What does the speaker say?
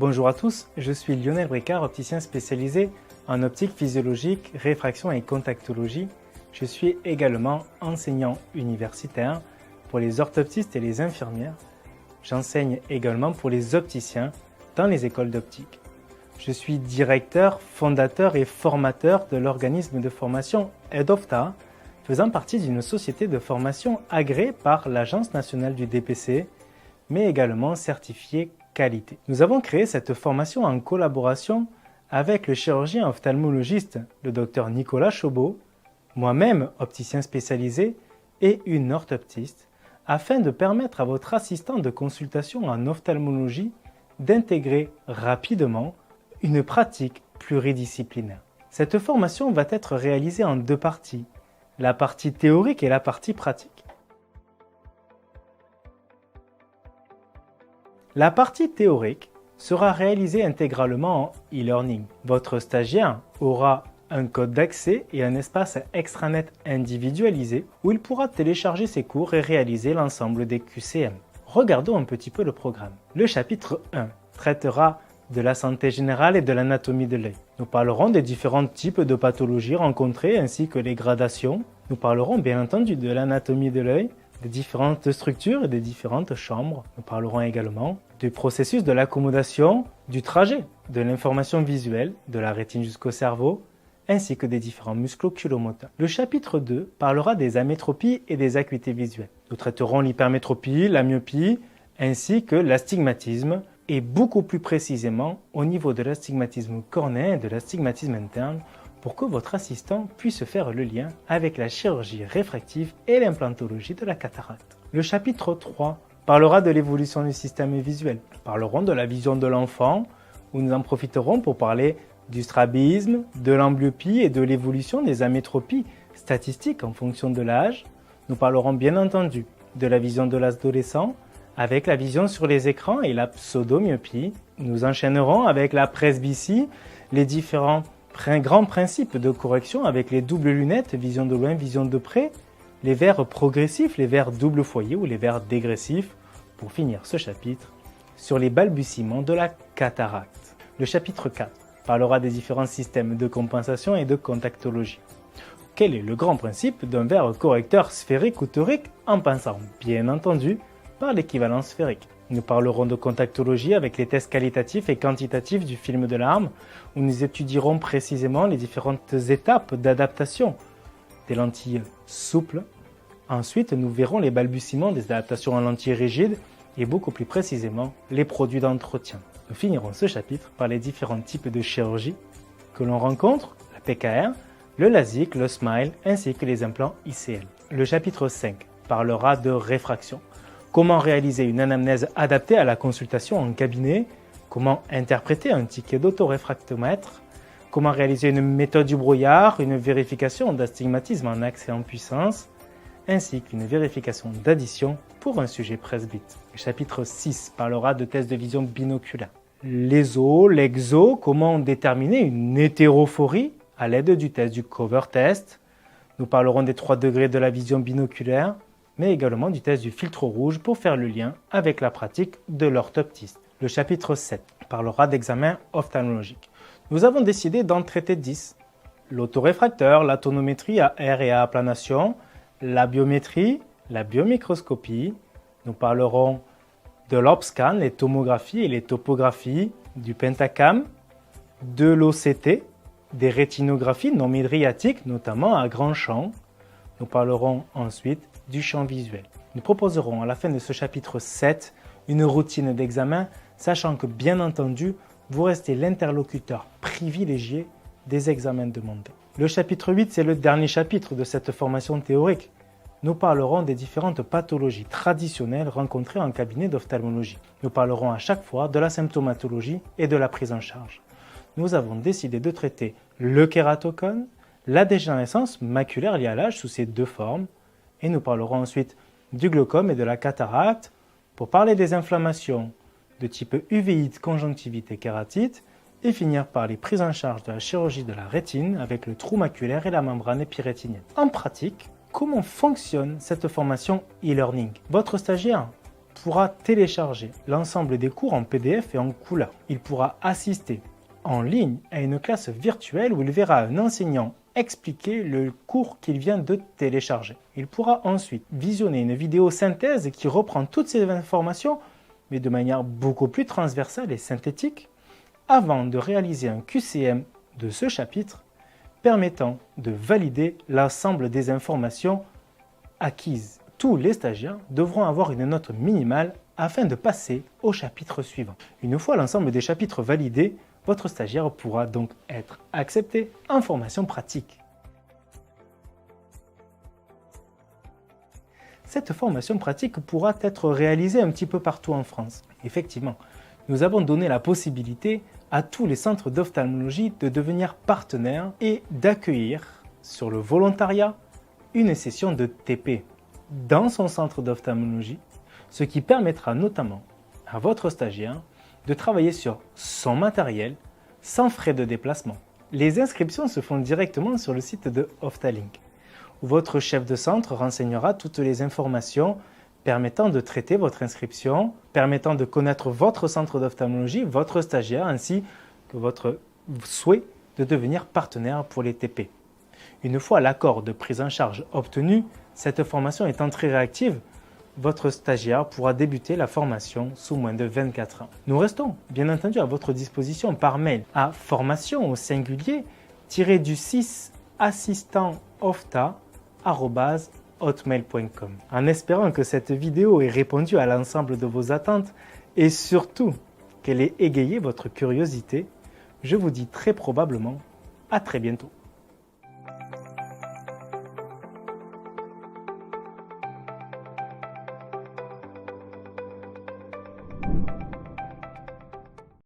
Bonjour à tous, je suis Lionel Bricard, opticien spécialisé en optique physiologique, réfraction et contactologie. Je suis également enseignant universitaire pour les orthoptistes et les infirmières. J'enseigne également pour les opticiens dans les écoles d'optique. Je suis directeur, fondateur et formateur de l'organisme de formation EDOFTA, faisant partie d'une société de formation agréée par l'Agence nationale du DPC, mais également certifiée qualité. Nous avons créé cette formation en collaboration avec le chirurgien ophtalmologiste, le Dr Nicolas Chaubeau, moi-même opticien spécialisé et une orthoptiste, afin de permettre à votre assistant de consultation en ophtalmologie d'intégrer rapidement une pratique pluridisciplinaire. Cette formation va être réalisée en deux parties, la partie théorique et la partie pratique. La partie théorique sera réalisée intégralement en e-learning. Votre stagiaire aura un code d'accès et un espace extranet individualisé où il pourra télécharger ses cours et réaliser l'ensemble des QCM. Regardons un petit peu le programme. Le chapitre 1 traitera de la santé générale et de l'anatomie de l'œil. Nous parlerons des différents types de pathologies rencontrées ainsi que les gradations. Nous parlerons bien entendu de l'anatomie de l'œil, des différentes structures et des différentes chambres. Nous parlerons également du processus de l'accommodation, du trajet, de l'information visuelle, de la rétine jusqu'au cerveau, ainsi que des différents muscles oculomoteurs. Le chapitre 2 parlera des amétropies et des acuités visuelles. Nous traiterons l'hypermétropie, la myopie, ainsi que l'astigmatisme, et beaucoup plus précisément au niveau de l'astigmatisme cornéen et de l'astigmatisme interne, pour que votre assistant puisse faire le lien avec la chirurgie réfractive et l'implantologie de la cataracte. Le chapitre 3 parlera de l'évolution du système visuel. Nous parlerons de la vision de l'enfant, où nous en profiterons pour parler du strabisme, de l'amblyopie et de l'évolution des amétropies statistiques en fonction de l'âge. Nous parlerons bien entendu de la vision de l'adolescent, avec la vision sur les écrans et la pseudomyopie. Nous enchaînerons avec la presbytie, les différents grands principes de correction avec les doubles lunettes, vision de loin, vision de près, les verres progressifs, les verres double foyer ou les verres dégressifs, pour finir ce chapitre sur les balbutiements de la cataracte. Le chapitre 4 parlera des différents systèmes de compensation et de contactologie. Quel est le grand principe d'un verre correcteur sphérique ou torique en passant bien entendu par l'équivalence sphérique. Nous parlerons de contactologie avec les tests qualitatifs et quantitatifs du film de larmes, où nous étudierons précisément les différentes étapes d'adaptation des lentilles souples. Ensuite, nous verrons les balbutiements des adaptations en lentilles rigides et beaucoup plus précisément les produits d'entretien. Nous finirons ce chapitre par les différents types de chirurgie que l'on rencontre, la PKR, le LASIK, le SMILE ainsi que les implants ICL. Le chapitre 5 parlera de réfraction. Comment réaliser une anamnèse adaptée à la consultation en cabinet, comment interpréter un ticket d'autoréfractomètre, comment réaliser une méthode du brouillard, une vérification d'astigmatisme en axe et en puissance, ainsi qu'une vérification d'addition pour un sujet presbyte. Le chapitre 6 parlera de tests de vision binoculaire. L'ESO, l'exo, comment déterminer une hétérophorie à l'aide du test du cover test. Nous parlerons des 3 degrés de la vision binoculaire, mais également du test du filtre rouge pour faire le lien avec la pratique de l'orthoptiste. Le chapitre 7 parlera d'examens ophtalmologiques. Nous avons décidé d'en traiter 10. L'autoréfracteur, la tonométrie à air et à aplanation, la biométrie, la biomicroscopie. Nous parlerons de l'OPSCAN, les tomographies et les topographies, du pentacam, de l'OCT, des rétinographies non mydriatiques, notamment à grand champ. Nous parlerons ensuite du champ visuel. Nous proposerons à la fin de ce chapitre 7 une routine d'examen, sachant que bien entendu, vous restez l'interlocuteur privilégié des examens demandés. Le chapitre 8, c'est le dernier chapitre de cette formation théorique. Nous parlerons des différentes pathologies traditionnelles rencontrées en cabinet d'ophtalmologie. Nous parlerons à chaque fois de la symptomatologie et de la prise en charge. Nous avons décidé de traiter le kératocone, la dégénérescence maculaire liée à l'âge sous ses deux formes, et nous parlerons ensuite du glaucome et de la cataracte pour parler des inflammations de type uvéite, conjonctivite et kératite et finir par les prises en charge de la chirurgie de la rétine avec le trou maculaire et la membrane épirétinienne. En pratique, comment fonctionne cette formation e-learning? Votre stagiaire pourra télécharger l'ensemble des cours en PDF et en couleur. Il pourra assister en ligne à une classe virtuelle où il verra un enseignant expliquer le cours qu'il vient de télécharger. Il pourra ensuite visionner une vidéo synthèse qui reprend toutes ces informations, mais de manière beaucoup plus transversale et synthétique, avant de réaliser un QCM de ce chapitre permettant de valider l'ensemble des informations acquises. Tous les stagiaires devront avoir une note minimale afin de passer au chapitre suivant. Une fois l'ensemble des chapitres validés, votre stagiaire pourra donc être accepté en formation pratique. Cette formation pratique pourra être réalisée un petit peu partout en France. Effectivement, nous avons donné la possibilité à tous les centres d'ophtalmologie de devenir partenaires et d'accueillir sur le volontariat une session de TP dans son centre d'ophtalmologie, ce qui permettra notamment à votre stagiaire de travailler sur son matériel sans frais de déplacement. Les inscriptions se font directement sur le site de Ophthalink, où votre chef de centre renseignera toutes les informations permettant de traiter votre inscription, permettant de connaître votre centre d'ophtalmologie, votre stagiaire, ainsi que votre souhait de devenir partenaire pour les TP. Une fois l'accord de prise en charge obtenu, cette formation étant très réactive, votre stagiaire pourra débuter la formation sous moins de 24 heures. Nous restons bien entendu à votre disposition par mail à formation au singulier -du6 assistantophtha@hotmail.com. En espérant que cette vidéo ait répondu à l'ensemble de vos attentes et surtout qu'elle ait égayé votre curiosité, je vous dis très probablement à très bientôt.